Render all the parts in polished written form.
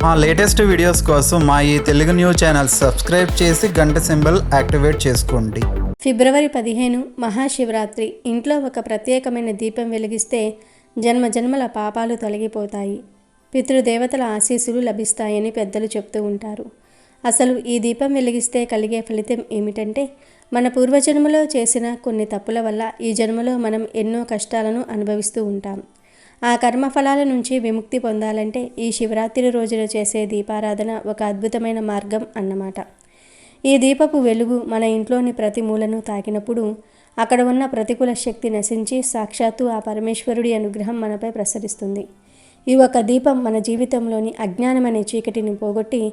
మా latest videos కోసం మా ఈ తెలుగు న్యూస్ ఛానల్ సబ్స్క్రైబ్ చేసి గంట సింబల్ యాక్టివేట్ చేసుకోండి. ఫిబ్రవరి 15 మహాశివరాత్రి. ఇంట్లో ఒక ప్రత్యేకమైన దీపం వెలిగిస్తే జన్మజన్మల పాపాలు తొలగిపోతాయి, పితృదేవతల ఆశీస్సులు లభిస్తాయని పెద్దలు చెప్తూ ఉంటారు. అసలు ఈ దీపం వెలిగిస్తే కలిగే ఫలితం ఏమిటంటే, మన పూర్వజన్మలో చేసిన కొన్ని తప్పుల వల్ల ఈ జన్మలో మనం ఎన్నో కష్టాలను అనుభవిస్తూ ఉంటాం. ఆ కర్మఫలాల నుంచి విముక్తి పొందాలంటే ఈ శివరాత్రి రోజున చేసే దీపారాధన ఒక అద్భుతమైన మార్గం అన్నమాట. ఈ దీపపు వెలుగు మన ఇంట్లోని ప్రతి మూలను తాకినప్పుడు అక్కడ ఉన్న ప్రతికూల శక్తి నశించి సాక్షాత్తు ఆ పరమేశ్వరుడి అనుగ్రహం మనపై ప్రసరిస్తుంది. ఈ ఒక దీపం మన జీవితంలోని అజ్ఞానమనే చీకటిని పోగొట్టి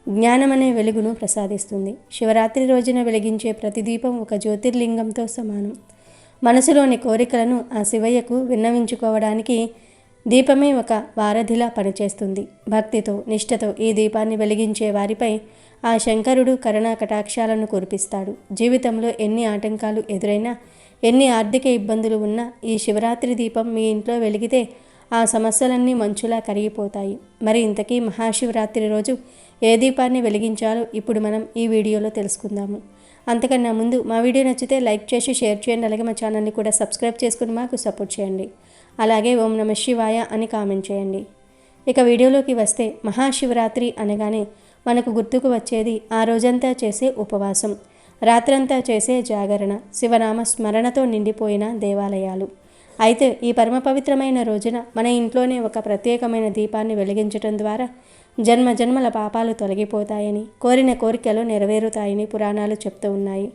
జ్ఞానమనే వెలుగును ప్రసాదిస్తుంది. శివరాత్రి రోజున వెలిగించే ప్రతి దీపం ఒక జ్యోతిర్లింగంతో సమానం. మనసులోని కోరికలను ఆ శివయ్యకు విన్నవించుకోవడానికి దీపమే ఒక వారధిలా పనిచేస్తుంది. భక్తితో నిష్ఠతో ఈ దీపాన్ని వెలిగించే వారిపై ఆ శంకరుడు కరుణా కటాక్షాలను కురిపిస్తాడు. జీవితంలో ఎన్ని ఆటంకాలు ఎదురైనా, ఎన్ని ఆర్థిక ఇబ్బందులు ఉన్నా ఈ శివరాత్రి దీపం మీ ఇంట్లో వెలిగితే ఆ సమస్యలన్నీ మంచులా కరిగిపోతాయి. మరి ఇంతకీ మహాశివరాత్రి రోజు ఏ దీపాన్ని వెలిగించాలో ఇప్పుడు మనం ఈ వీడియోలో తెలుసుకుందాము. అంతకన్నా ముందు మా వీడియో నచ్చితే లైక్ చేసి షేర్ చేయండి. అలాగే మా ఛానల్ని కూడా సబ్స్క్రైబ్ చేసుకుని మాకు సపోర్ట్ చేయండి. అలాగే ఓం నమ శివాయ అని కామెంట్ చేయండి. ఇక వీడియోలోకి వస్తే, మహాశివరాత్రి అనగానే మనకు గుర్తుకు వచ్చేది ఆ రోజంతా చేసే ఉపవాసం, రాత్రంతా చేసే జాగరణ, శివనామ స్మరణతో నిండిపోయిన దేవాలయాలు. అయితే ఈ పరమ పవిత్రమైన రోజున మన ఇంట్లోనే ఒక ప్రత్యేకమైన దీపాన్ని వెలిగించడం ద్వారా జన్మ జన్మల పాపాలు తొలగిపోతాయని, కోరిన కోరికలు నెరవేరుతాయని పురాణాలు చెప్తూ ఉన్నాయి.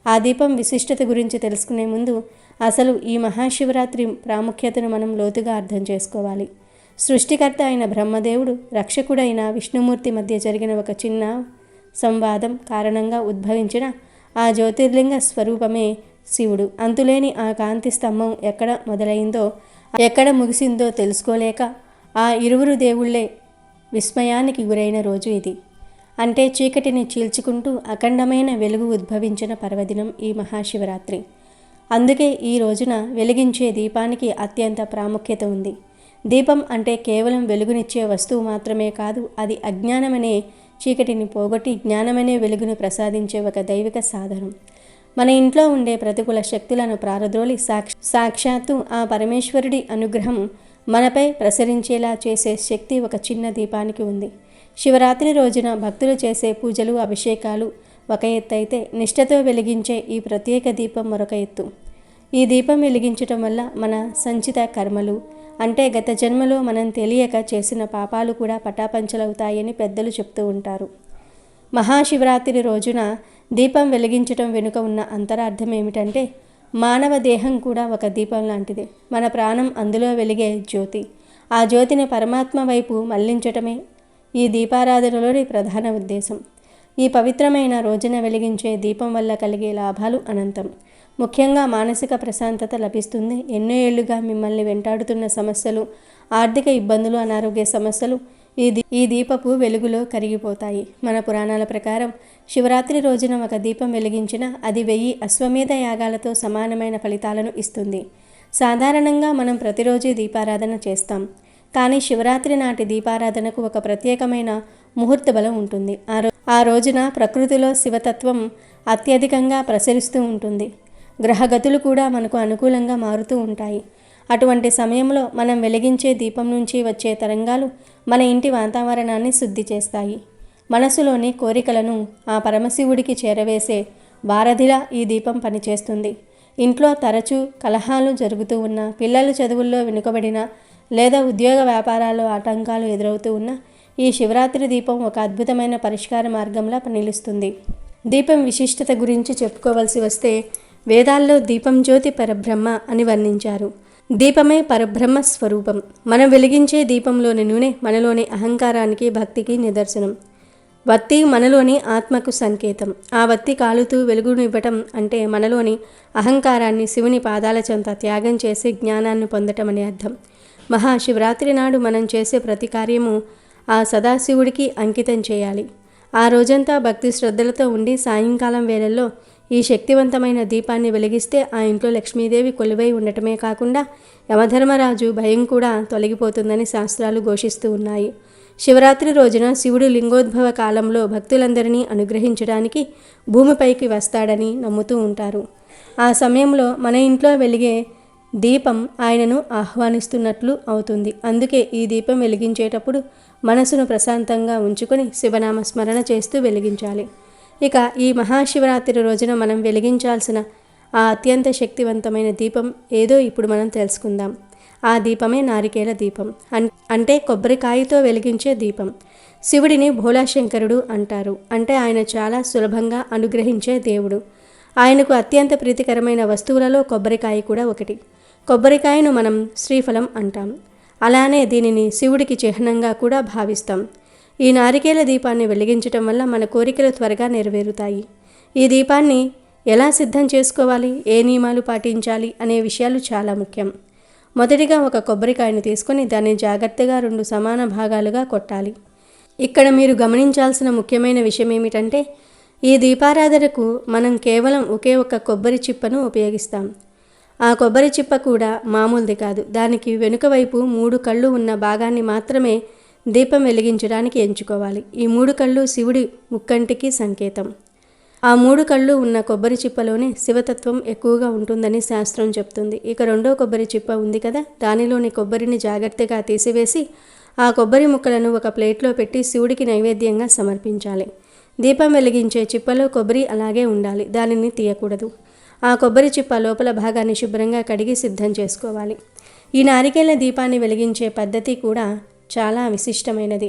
ఆ దీపం విశిష్టత గురించి తెలుసుకునే ముందు అసలు ఈ మహాశివరాత్రి ప్రాముఖ్యతను మనం లోతుగా అర్థం చేసుకోవాలి. సృష్టికర్త అయిన బ్రహ్మదేవుడు, రక్షకుడైన విష్ణుమూర్తి మధ్య జరిగిన ఒక చిన్న సంవాదం కారణంగా ఉద్భవించిన ఆ జ్యోతిర్లింగ స్వరూపమే శివుడు. అంతులేని ఆ కాంతి స్తంభం ఎక్కడ మొదలైందో, ఎక్కడ ముగిసిందో తెలుసుకోలేక ఆ ఇరువురు దేవుళ్లే విస్మయానికి గురైన రోజు ఇది. అంటే చీకటిని చీల్చుకుంటూ అఖండమైన వెలుగు ఉద్భవించిన పర్వదినం ఈ మహాశివరాత్రి. అందుకే ఈ రోజున వెలిగించే దీపానికి అత్యంత ప్రాముఖ్యత ఉంది. దీపం అంటే కేవలం వెలుగునిచ్చే వస్తువు మాత్రమే కాదు, అది అజ్ఞానమనే చీకటిని పోగొట్టి జ్ఞానమనే వెలుగును ప్రసాదించే ఒక దైవిక సాధనం. మన ఇంట్లో ఉండే ప్రతికూల శక్తులను ప్రారద్రోలి సాక్షాత్తు ఆ పరమేశ్వరుడి అనుగ్రహం మనపై ప్రసరించేలా చేసే శక్తి ఒక చిన్న దీపానికి ఉంది. శివరాత్రి రోజున భక్తులు చేసే పూజలు, అభిషేకాలు ఒక ఎత్తు అయితే, నిష్ఠతో వెలిగించే ఈ ప్రత్యేక దీపం మరొక ఎత్తు. ఈ దీపం వెలిగించటం వల్ల మన సంచిత కర్మలు, అంటే గత జన్మలో మనం తెలియక చేసిన పాపాలు కూడా పటాపంచలవుతాయని పెద్దలు చెప్తూ ఉంటారు. మహాశివరాత్రి రోజున దీపం వెలిగించటం వెనుక ఉన్న అంతరార్థం ఏమిటంటే, మానవ దేహం కూడా ఒక దీపం లాంటిదే. మన ప్రాణం అందులో వెలిగే జ్యోతి. ఆ జ్యోతిని పరమాత్మ వైపు మళ్లించటమే ఈ దీపారాధనలోని ప్రధాన ఉద్దేశం. ఈ పవిత్రమైన రోజున వెలిగించే దీపం వల్ల కలిగే లాభాలు అనంతం. ముఖ్యంగా మానసిక ప్రశాంతత లభిస్తుంది. ఎన్నో ఏళ్లుగా మిమ్మల్ని వెంటాడుతున్న సమస్యలు, ఆర్థిక ఇబ్బందులు, అనారోగ్య సమస్యలు ఈ దీపపు వెలుగులో కరిగిపోతాయి. మన పురాణాల ప్రకారం శివరాత్రి రోజున ఒక దీపం వెలిగించిన అది 1000 అశ్వమేధ యాగాలతో సమానమైన ఫలితాలను ఇస్తుంది. సాధారణంగా మనం ప్రతిరోజు దీపారాధన చేస్తాం, కానీ శివరాత్రి నాటి దీపారాధనకు ఒక ప్రత్యేకమైన ముహూర్త బలం ఉంటుంది. ఆ రోజున ప్రకృతిలో శివతత్వం అత్యధికంగా ప్రసరిస్తూ ఉంటుంది. గ్రహగతులు కూడా మనకు అనుకూలంగా మారుతూ ఉంటాయి. అటువంటి సమయంలో మనం వెలిగించే దీపం నుంచి వచ్చే తరంగాలు మన ఇంటి వాతావరణాన్ని శుద్ధి చేస్తాయి. మనసులోని కోరికలను ఆ పరమశివుడికి చేరవేసే వారధిలా ఈ దీపం పనిచేస్తుంది. ఇంట్లో తరచూ కలహాలు జరుగుతూ ఉన్నా, పిల్లలు చదువుల్లో వెనుకబడిన లేదా ఉద్యోగ వ్యాపారాల్లో ఆటంకాలు ఎదురవుతూ ఉన్నా ఈ శివరాత్రి దీపం ఒక అద్భుతమైన పరిష్కార మార్గంలా నిలుస్తుంది. దీపం విశిష్టత గురించి చెప్పుకోవలసి వస్తే, వేదాల్లో దీపం జ్యోతి పరబ్రహ్మ అని వర్ణించారు. దీపమే పరబ్రహ్మ స్వరూపం. మనం వెలిగించే దీపంలోని నూనె మనలోని అహంకారానికి, భక్తికి నిదర్శనం. వత్తి మనలోని ఆత్మకు సంకేతం. ఆ వత్తి కాలుతూ వెలుగునివ్వటం అంటే మనలోని అహంకారాన్ని శివుని పాదాల చెంత త్యాగం చేసి జ్ఞానాన్ని పొందటం అనే అర్థం. మహాశివరాత్రి నాడు మనం చేసే ప్రతి కార్యము ఆ సదాశివుడికి అంకితం చేయాలి. ఆ రోజంతా భక్తి శ్రద్ధలతో ఉండి సాయంకాలం వేళల్లో ఈ శక్తివంతమైన దీపాన్ని వెలిగిస్తే ఆ ఇంట్లో లక్ష్మీదేవి కొలువై ఉండటమే కాకుండా యమధర్మరాజు భయం కూడా తొలగిపోతుందని శాస్త్రాలు ఘోషిస్తూ ఉన్నాయి. శివరాత్రి రోజున శివుడు లింగోద్భవ కాలంలో భక్తులందరినీ అనుగ్రహించడానికి భూమిపైకి వస్తాడని నమ్ముతూ ఉంటారు. ఆ సమయంలో మన ఇంట్లో వెలిగే దీపం ఆయనను ఆహ్వానిస్తున్నట్లు అవుతుంది. అందుకే ఈ దీపం వెలిగించేటప్పుడు మనసును ప్రశాంతంగా ఉంచుకొని శివనామ స్మరణ చేస్తూ వెలిగించాలి. ఇక ఈ మహాశివరాత్రి రోజున మనం వెలిగించాల్సిన ఆ అత్యంత శక్తివంతమైన దీపం ఏదో ఇప్పుడు మనం తెలుసుకుందాం. ఆ దీపమే నారికేల దీపం, అంటే కొబ్బరికాయతో వెలిగించే దీపం. శివుడిని భోళాశంకరుడు అంటారు. అంటే ఆయన చాలా సులభంగా అనుగ్రహించే దేవుడు. ఆయనకు అత్యంత ప్రీతికరమైన వస్తువులలో కొబ్బరికాయ కూడా ఒకటి. కొబ్బరికాయను మనం శ్రీఫలం అంటాం. అలానే దీనిని శివుడికి చిహ్నంగా కూడా భావిస్తాం. ఈ నారికేల దీపాన్ని వెలిగించటం వల్ల మన కోరికలు త్వరగా నెరవేరుతాయి. ఈ దీపాన్ని ఎలా సిద్ధం చేసుకోవాలి, ఏ నియమాలు పాటించాలి అనే విషయాలు చాలా ముఖ్యం. మొదటిగా ఒక కొబ్బరికాయను తీసుకొని దాన్ని జాగ్రత్తగా 2 సమాన భాగాలుగా కొట్టాలి. ఇక్కడ మీరు గమనించాల్సిన ముఖ్యమైన విషయం ఏమిటంటే ఈ దీపారాధనకు మనం కేవలం ఒకే ఒక కొబ్బరి చిప్పను ఉపయోగిస్తాం. ఆ కొబ్బరి చిప్ప కూడా మామూలుది కాదు. దానికి వెనుక వైపు 3 కళ్ళు ఉన్న భాగాన్ని మాత్రమే దీపం వెలిగించడానికి ఎంచుకోవాలి. ఈ 3 కళ్ళు శివుడి ముక్కంటికి సంకేతం. ఆ 3 కళ్ళు ఉన్న కొబ్బరి చిప్పలోనే శివతత్వం ఎక్కువగా ఉంటుందని శాస్త్రం చెప్తుంది. ఇక రెండో కొబ్బరి చిప్ప ఉంది కదా, దానిలోని కొబ్బరిని జాగ్రత్తగా తీసివేసి ఆ కొబ్బరి ముక్కలను ఒక ప్లేట్లో పెట్టి శివుడికి నైవేద్యంగా సమర్పించాలి. దీపం వెలిగించే చిప్పలో కొబ్బరి అలాగే ఉండాలి, దానిని తీయకూడదు. ఆ కొబ్బరి చిప్ప లోపల భాగాన్ని శుభ్రంగా కడిగి సిద్ధం చేసుకోవాలి. ఈ నారికేల దీపాన్ని వెలిగించే పద్ధతి కూడా చాలా విశిష్టమైనది.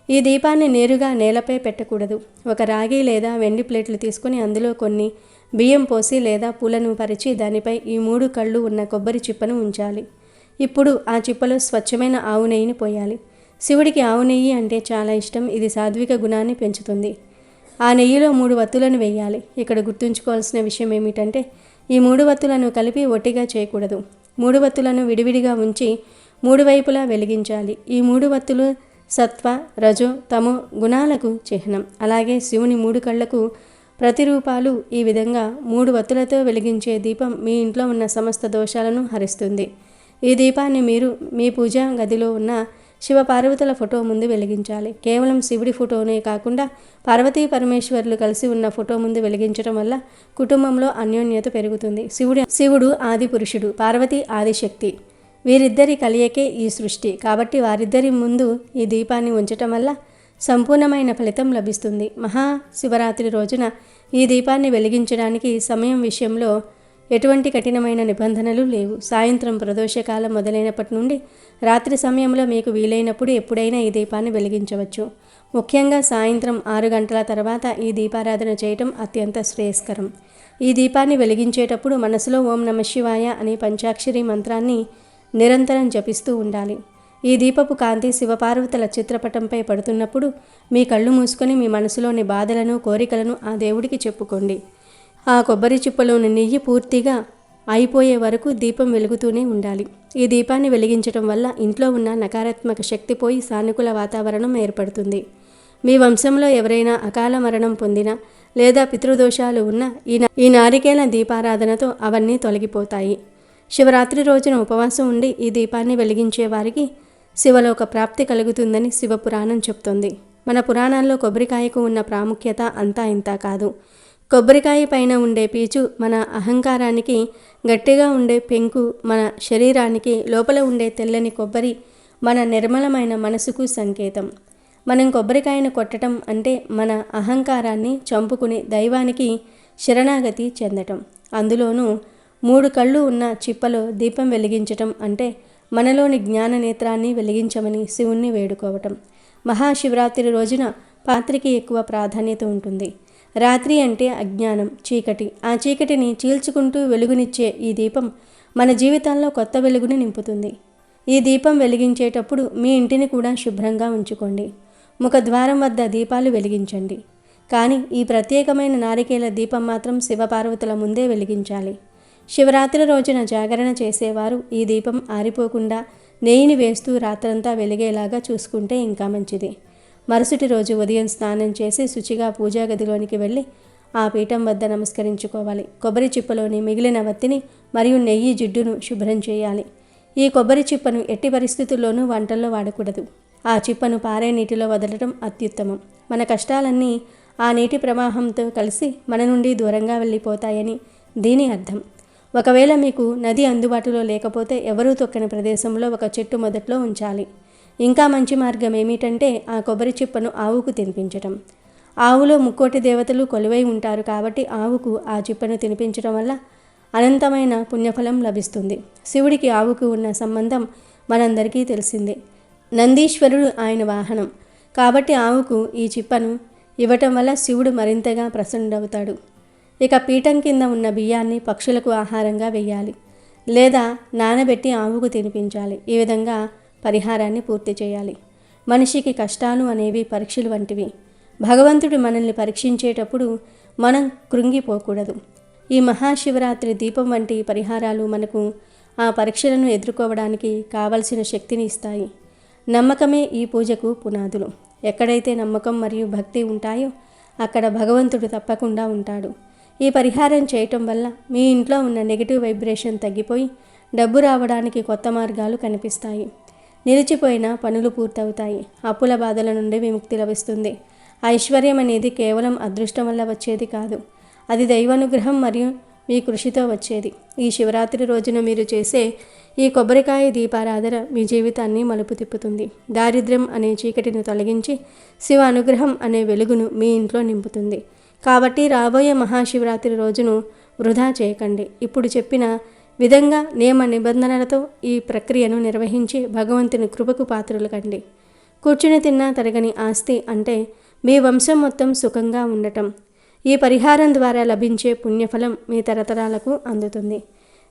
ఈ దీపాన్ని నేరుగా నేలపై పెట్టకూడదు. ఒక రాగి లేదా వెండి ప్లేట్లు తీసుకుని అందులో కొన్ని బియ్యం పోసి లేదా పూలను పరిచి దానిపై ఈ 3 కళ్ళు ఉన్న కొబ్బరి చిప్పను ఉంచాలి. ఇప్పుడు ఆ చిప్పలో స్వచ్ఛమైన ఆవు నెయ్యిని పోయాలి. శివుడికి ఆవు నెయ్యి అంటే చాలా ఇష్టం. ఇది సాత్విక గుణాన్ని పెంచుతుంది. ఆ నెయ్యిలో 3 వత్తులను వేయాలి. ఇక్కడ గుర్తుంచుకోవాల్సిన విషయం ఏమిటంటే ఈ 3 వత్తులను కలిపి ఒట్టిగా చేయకూడదు. 3 వత్తులను విడివిడిగా ఉంచి 3 వైపులా వెలిగించాలి. ఈ 3 వత్తులు సత్వ, రజో, తమో గుణాలకు చిహ్నం. అలాగే శివుని 3 కళ్లకు ప్రతిరూపాలు. ఈ విధంగా 3 వత్తులతో వెలిగించే దీపం మీ ఇంట్లో ఉన్న సమస్త దోషాలను హరిస్తుంది. ఈ దీపాన్ని మీరు మీ పూజా గదిలో ఉన్న శివపార్వతుల ఫోటో ముందు వెలిగించాలి. కేవలం శివుడి ఫోటోనే కాకుండా పార్వతీ పరమేశ్వరులు కలిసి ఉన్న ఫోటో ముందు వెలిగించడం వల్ల కుటుంబంలో అన్యోన్యత పెరుగుతుంది. శివుడు ఆది పురుషుడు, పార్వతి ఆదిశక్తి. వీరిద్దరి కలయికే ఈ సృష్టి. కాబట్టి వారిద్దరి ముందు ఈ దీపాన్ని ఉంచటం వల్ల సంపూర్ణమైన ఫలితం లభిస్తుంది. మహాశివరాత్రి రోజున ఈ దీపాన్ని వెలిగించడానికి సమయం విషయంలో ఎటువంటి కఠినమైన నిబంధనలు లేవు. సాయంత్రం ప్రదోషకాలం మొదలైనప్పటి నుండి రాత్రి సమయంలో మీకు వీలైనప్పుడు ఎప్పుడైనా ఈ దీపాన్ని వెలిగించవచ్చు. ముఖ్యంగా సాయంత్రం 6 గంటల తర్వాత ఈ దీపారాధన చేయటం అత్యంత శ్రేయస్కరం. ఈ దీపాన్ని వెలిగించేటప్పుడు మనసులో ఓం నమఃశివాయ అనే పంచాక్షరి మంత్రాన్ని నిరంతరం జపిస్తూ ఉండాలి. ఈ దీపపు కాంతి శివపార్వతుల చిత్రపటంపై పడుతున్నప్పుడు మీ కళ్ళు మూసుకొని మీ మనసులోని బాధలను, కోరికలను ఆ దేవుడికి చెప్పుకోండి. ఆ కొబ్బరి చిప్పలోని నెయ్యి పూర్తిగా అయిపోయే వరకు దీపం వెలుగుతూనే ఉండాలి. ఈ దీపాన్ని వెలిగించడం వల్ల ఇంట్లో ఉన్న నకారాత్మక శక్తి పోయి సానుకూల వాతావరణం ఏర్పడుతుంది. మీ వంశంలో ఎవరైనా అకాల మరణం పొందినా లేదా పితృదోషాలు ఉన్నా ఈ నారికేల దీపారాధనతో అవన్నీ తొలగిపోతాయి. శివరాత్రి రోజున ఉపవాసం ఉండి ఈ దీపాన్ని వెలిగించే వారికి శివలోక ప్రాప్తి కలుగుతుందని శివపురాణం చెప్తోంది. మన పురాణాల్లో కొబ్బరికాయకు ఉన్న ప్రాముఖ్యత అంతా ఇంతా కాదు. కొబ్బరికాయ పైన ఉండే పీచు మన అహంకారానికి, గట్టిగా ఉండే పెంకు మన శరీరానికి, లోపల ఉండే తెల్లని కొబ్బరి మన నిర్మలమైన మనసుకు సంకేతం. మనం కొబ్బరికాయను కొట్టడం అంటే మన అహంకారాన్ని చంపుకుని దైవానికి శరణాగతి చెందటం. అందులోనూ 3 కళ్ళు ఉన్న చిప్పలో దీపం వెలిగించటం అంటే మనలోని జ్ఞాన నేత్రాన్ని వెలిగించమని శివుణ్ణి వేడుకోవటం. మహాశివరాత్రి రోజున పాత్రికి ఎక్కువ ప్రాధాన్యత ఉంటుంది. రాత్రి అంటే అజ్ఞానం, చీకటి. ఆ చీకటిని చీల్చుకుంటూ వెలుగునిచ్చే ఈ దీపం మన జీవితాల్లో కొత్త వెలుగుని నింపుతుంది. ఈ దీపం వెలిగించేటప్పుడు మీ ఇంటిని కూడా శుభ్రంగా ఉంచుకోండి. ముఖద్వారం వద్ద దీపాలు వెలిగించండి. కానీ ఈ ప్రత్యేకమైన నారికేల దీపం మాత్రం శివపార్వతుల ముందే వెలిగించాలి. శివరాత్రి రోజున జాగరణ చేసేవారు ఈ దీపం ఆరిపోకుండా నెయ్యిని వేస్తూ రాత్రంతా వెలిగేలాగా చూసుకుంటే ఇంకా మంచిది. మరుసటి రోజు ఉదయం స్నానం చేసి శుచిగా పూజా గదిలోనికి వెళ్ళి ఆ పీఠం వద్ద నమస్కరించుకోవాలి. కొబ్బరి చిప్పలోని మిగిలిన వత్తిని మరియు నెయ్యి జిడ్డును శుభ్రం చేయాలి. ఈ కొబ్బరి చిప్పను ఎట్టి పరిస్థితుల్లోనూ వంటల్లో వాడకూడదు. ఆ చిప్పను పారే నీటిలో వదలడం అత్యుత్తమం. మన కష్టాలన్నీ ఆ నీటి ప్రవాహంతో కలిసి మన నుండి దూరంగా వెళ్ళిపోతాయని దీని అర్థం. ఒకవేళ మీకు నది అందుబాటులో లేకపోతే ఎవరూ తొక్కని ప్రదేశంలో ఒక చెట్టు మొదట్లో ఉంచాలి. ఇంకా మంచి మార్గం ఏమిటంటే ఆ కొబ్బరి చిప్పను ఆవుకు తినిపించటం. ఆవులో ముక్కోటి దేవతలు కొలువై ఉంటారు కాబట్టి ఆవుకు ఆ చిప్పను తినిపించడం వల్ల అనంతమైన పుణ్యఫలం లభిస్తుంది. శివుడికి ఆవుకు ఉన్న సంబంధం మనందరికీ తెలిసిందే. నందీశ్వరుడు ఆయన వాహనం కాబట్టి ఆవుకు ఈ చిప్పను ఇవ్వటం వల్ల శివుడు మరింతగా ప్రసన్నుడవుతాడు. ఇక పీఠం కింద ఉన్న బియ్యాన్ని పక్షులకు ఆహారంగా వేయాలి లేదా నానబెట్టి ఆవుకు తినిపించాలి. ఈ విధంగా పరిహారాన్ని పూర్తి చేయాలి. మనిషికి కష్టాలు అనేవి పరీక్షలు వంటివి. భగవంతుడు మనల్ని పరీక్షించేటప్పుడు మనం కృంగిపోకూడదు. ఈ మహాశివరాత్రి దీపం వంటి పరిహారాలు మనకు ఆ పరీక్షలను ఎదుర్కోవడానికి కావలసిన శక్తిని ఇస్తాయి. నమ్మకమే ఈ పూజకు పునాదులు. ఎక్కడైతే నమ్మకం మరియు భక్తి ఉంటాయో అక్కడ భగవంతుడు తప్పకుండా ఉంటాడు. ఈ పరిహారం చేయటం వల్ల మీ ఇంట్లో ఉన్న నెగిటివ్ వైబ్రేషన్ తగ్గిపోయి డబ్బు రావడానికి కొత్త మార్గాలు కనిపిస్తాయి. నిలిచిపోయిన పనులు పూర్తవుతాయి. అప్పుల బాధల నుండి విముక్తి లభిస్తుంది. ఐశ్వర్యం అనేది కేవలం అదృష్టం వల్ల వచ్చేది కాదు. అది దైవానుగ్రహం మరియు మీ కృషితో వచ్చేది. ఈ శివరాత్రి రోజున మీరు చేసే ఈ కొబ్బరికాయ దీపారాధన మీ జీవితాన్ని మలుపు తిప్పుతుంది. దారిద్ర్యం అనే చీకటిని తొలగించి శివ అనుగ్రహం అనే వెలుగును మీ ఇంట్లో నింపుతుంది. కాబట్టి రాబోయే మహాశివరాత్రి రోజును వృధా చేయకండి. ఇప్పుడు చెప్పిన విధంగా నియమ నిబంధనలతో ఈ ప్రక్రియను నిర్వహించి భగవంతుని కృపకు పాత్రలు కండి. కూర్చుని తిన్నా తరగని ఆస్తి అంటే మీ వంశం మొత్తం సుఖంగా ఉండటం. ఈ పరిహారం ద్వారా లభించే పుణ్యఫలం మీ తరతరాలకు అందుతుంది.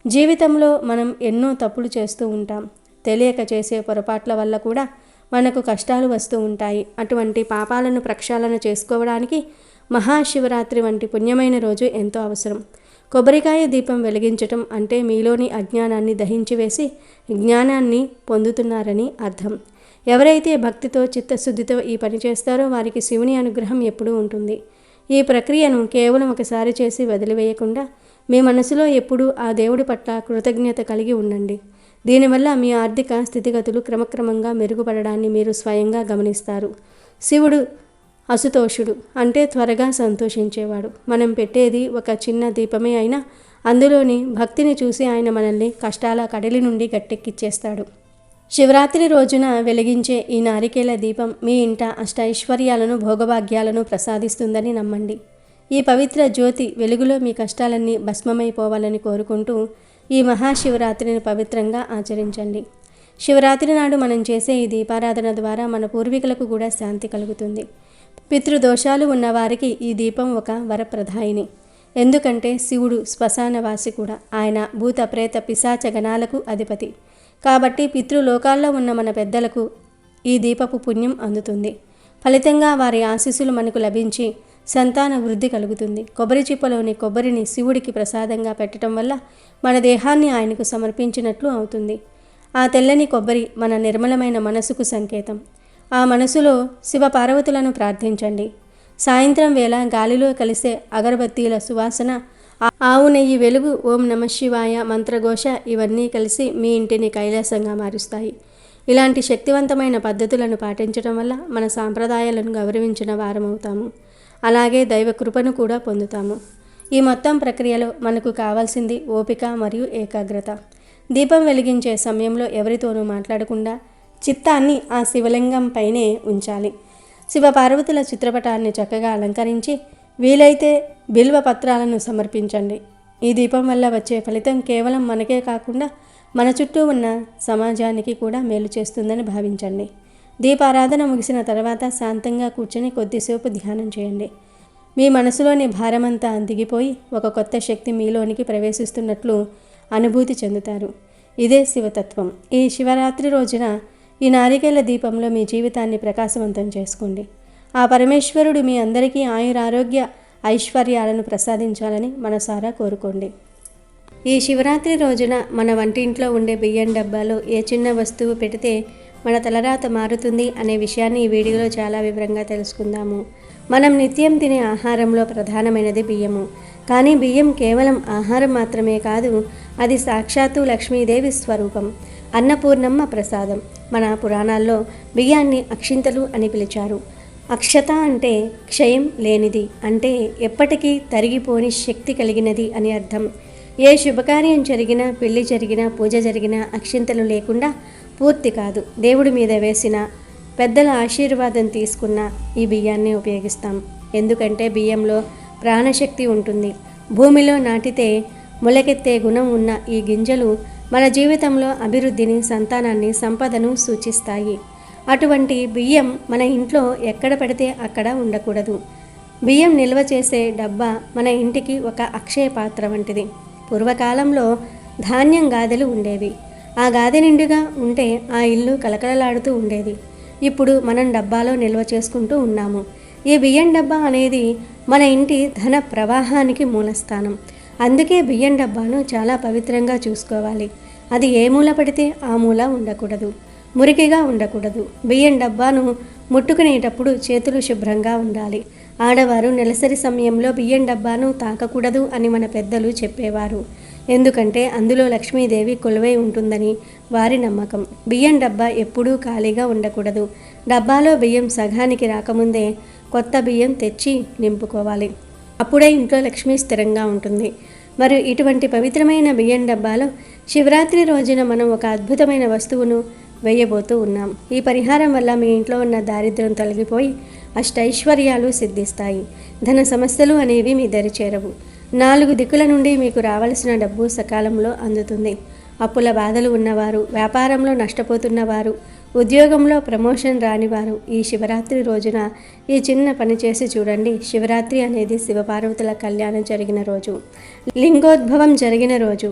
జీవితంలో మనం ఎన్నో తప్పులు చేస్తూ ఉంటాం. తెలియక చేసే పొరపాట్ల వల్ల కూడా మనకు కష్టాలు వస్తూ ఉంటాయి. అటువంటి పాపాలను ప్రక్షాళన చేసుకోవడానికి మహాశివరాత్రి వంటి పుణ్యమైన రోజు ఎంతో అవసరం. కొబ్బరికాయ దీపం వెలిగించటం అంటే మీలోని అజ్ఞానాన్ని దహించివేసి జ్ఞానాన్ని పొందుతున్నారని అర్థం. ఎవరైతే భక్తితో చిత్తశుద్ధితో ఈ పని చేస్తారో వారికి శివుని అనుగ్రహం ఎప్పుడూ ఉంటుంది. ఈ ప్రక్రియను కేవలం ఒకసారి చేసి వదిలివేయకుండా మీ మనసులో ఎప్పుడూ ఆ దేవుడి పట్ల కృతజ్ఞత కలిగి ఉండండి. దీనివల్ల మీ ఆర్థిక స్థితిగతులు క్రమక్రమంగా మెరుగుపడడాన్ని మీరు స్వయంగా గమనిస్తారు. శివుడు అసుతోషుడు అంటే త్వరగా సంతోషించేవాడు. మనం పెట్టేది ఒక చిన్న దీపమే అయినా అందులోని భక్తిని చూసి ఆయన మనల్ని కష్టాల కడలి నుండి గట్టెక్కిచ్చేస్తాడు. శివరాత్రి రోజున వెలిగించే ఈ నారికేల దీపం మీ ఇంట అష్టైశ్వర్యాలను భోగభాగ్యాలను ప్రసాదిస్తుందని నమ్మండి. ఈ పవిత్ర జ్యోతి వెలుగులో మీ కష్టాలన్నీ భస్మమైపోవాలని కోరుకుంటూ ఈ మహాశివరాత్రిని పవిత్రంగా ఆచరించండి. శివరాత్రి నాడు మనం చేసే ఈ దీపారాధన ద్వారా మన పూర్వీకులకు కూడా శాంతి కలుగుతుంది. పితృదోషాలు ఉన్నవారికి ఈ దీపం ఒక వరప్రదాయిని. ఎందుకంటే శివుడు శ్మశానవాసి కూడా. ఆయన భూత ప్రేత పిశాచ గణాలకు అధిపతి. కాబట్టి పితృలోకాల్లో ఉన్న మన పెద్దలకు ఈ దీపపు పుణ్యం అందుతుంది. ఫలితంగా వారి ఆశీస్సులు మనకు లభించి సంతాన వృద్ధి కలుగుతుంది. కొబ్బరి చిప్పలోని కొబ్బరిని శివుడికి ప్రసాదంగా పెట్టడం వల్ల మన దేహాన్ని ఆయనకు సమర్పించినట్లు అవుతుంది. ఆ తెల్లని కొబ్బరి మన నిర్మలమైన మనసుకు సంకేతం. ఆ మనసులో శివ పార్వతులను ప్రార్థించండి. సాయంత్రం వేళ గాలిలో కలిసే అగరబత్తీల సువాసన, ఆవు నెయ్యి వెలుగు, ఓం నమఃశివాయ మంత్రఘోష ఇవన్నీ కలిసి మీ ఇంటిని కైలాసంగా మారుస్తాయి. ఇలాంటి శక్తివంతమైన పద్ధతులను పాటించడం వల్ల మన సాంప్రదాయాలను గౌరవించిన వారమవుతాము. అలాగే దైవ కృపను కూడా పొందుతాము. ఈ మొత్తం ప్రక్రియలో మనకు కావాల్సింది ఓపిక మరియు ఏకాగ్రత. దీపం వెలిగించే సమయంలో ఎవరితోనూ మాట్లాడకుండా చిత్తాన్ని ఆ శివలింగం పైనే ఉంచాలి. శివ పార్వతుల చిత్రపటాన్ని చక్కగా అలంకరించి వీలైతే బిల్వ పత్రాలను సమర్పించండి. ఈ దీపం వల్ల వచ్చే ఫలితం కేవలం మనకే కాకుండా మన చుట్టూ ఉన్న సమాజానికి కూడా మేలు చేస్తుందని భావించండి. దీపారాధన ముగిసిన తర్వాత శాంతంగా కూర్చొని కొద్దిసేపు ధ్యానం చేయండి. మీ మనసులోని భారమంతా దిగిపోయి ఒక కొత్త శక్తి మీలోనికి ప్రవేశిస్తున్నట్లు అనుభూతి చెందుతారు. ఇదే శివతత్వం. ఈ శివరాత్రి రోజున ఈ నారికేల దీపంలో మీ జీవితాన్ని ప్రకాశవంతం చేసుకోండి. ఆ పరమేశ్వరుడు మీ అందరికీ ఆయురారోగ్య ఐశ్వర్యాలను ప్రసాదించాలని మనసారా కోరుకోండి. ఈ శివరాత్రి రోజున మన వంటింట్లో ఉండే బియ్యం డబ్బాలో ఏ చిన్న వస్తువు పెడితే మన తలరాత మారుతుంది అనే విషయాన్ని ఈ వీడియోలో చాలా వివరంగా తెలుసుకుందాము. మనం నిత్యం తినే ఆహారంలో ప్రధానమైనది బియ్యము. కానీ బియ్యం కేవలం ఆహారం మాత్రమే కాదు, అది సాక్షాత్తు లక్ష్మీదేవి స్వరూపం, అన్నపూర్ణమ్మ ప్రసాదం. మన పురాణాల్లో బియ్యాన్ని అక్షింతలు అని పిలిచారు. అక్షత అంటే క్షయం లేనిది, అంటే ఎప్పటికీ తరిగిపోని శక్తి కలిగినది అని అర్థం. ఏ శుభకార్యం జరిగినా, పెళ్లి జరిగినా, పూజ జరిగినా అక్షింతలు లేకుండా పూర్తి కాదు. దేవుడి మీద వేసిన, పెద్దల ఆశీర్వాదం తీసుకున్న ఈ బియ్యాన్ని ఉపయోగిస్తాం. ఎందుకంటే బియ్యంలో ప్రాణశక్తి ఉంటుంది. భూమిలో నాటితే మొలకెత్తే గుణం ఉన్న ఈ గింజలు మన జీవితంలో అభివృద్ధిని, సంతానాన్ని, సంపదను సూచిస్తాయి. అటువంటి బియ్యం మన ఇంట్లో ఎక్కడ పడితే అక్కడ ఉండకూడదు. బియ్యం నిల్వ చేసే డబ్బా మన ఇంటికి ఒక అక్షయ పాత్ర వంటిది. పూర్వకాలంలో ధాన్యం గాదెలు ఉండేవి. ఆ గాదె నిండుగా ఉంటే ఆ ఇల్లు కలకలలాడుతూ ఉండేది. ఇప్పుడు మనం డబ్బాలో నిల్వ చేసుకుంటూ ఉన్నాము. ఈ బియ్యం డబ్బా అనేది మన ఇంటి ధన ప్రవాహానికి మూలస్థానం. అందుకే బియ్యం డబ్బాను చాలా పవిత్రంగా చూసుకోవాలి. అది ఏ మూల పడితే ఆ మూల ఉండకూడదు, మురికిగా ఉండకూడదు. బియ్యం డబ్బాను ముట్టుకునేటప్పుడు చేతులు శుభ్రంగా ఉండాలి. ఆడవారు నెలసరి సమయంలో బియ్యం డబ్బాను తాకకూడదు అని మన పెద్దలు చెప్పేవారు. ఎందుకంటే అందులో లక్ష్మీదేవి కొలువై ఉంటుందని వారి నమ్మకం. బియ్యం డబ్బా ఎప్పుడూ ఖాళీగా ఉండకూడదు. డబ్బాలో బియ్యం సగానికి రాకముందే కొత్త బియ్యం తెచ్చి నింపుకోవాలి. అప్పుడే ఇంట్లో లక్ష్మి స్థిరంగా ఉంటుంది. మరి ఇటువంటి పవిత్రమైన బియ్యం డబ్బాలో శివరాత్రి రోజున మనం ఒక అద్భుతమైన వస్తువును వేయబోతూ ఉన్నాం. ఈ పరిహారం వల్ల మీ ఇంట్లో ఉన్న దారిద్ర్యం తొలగిపోయి అష్టైశ్వర్యాలు సిద్ధిస్తాయి. ధన సమస్యలు అనేవి మీ దరి చేరవు. 4 దిక్కుల నుండి మీకు రావాల్సిన డబ్బు సకాలంలో అందుతుంది. అప్పుల బాధలు ఉన్నవారు, వ్యాపారంలో నష్టపోతున్నవారు, ఉద్యోగంలో ప్రమోషన్ రానివారు ఈ శివరాత్రి రోజున ఈ చిన్న పని చేసి చూడండి. శివరాత్రి అనేది శివపార్వతుల కళ్యాణం జరిగిన రోజు, లింగోద్భవం జరిగిన రోజు.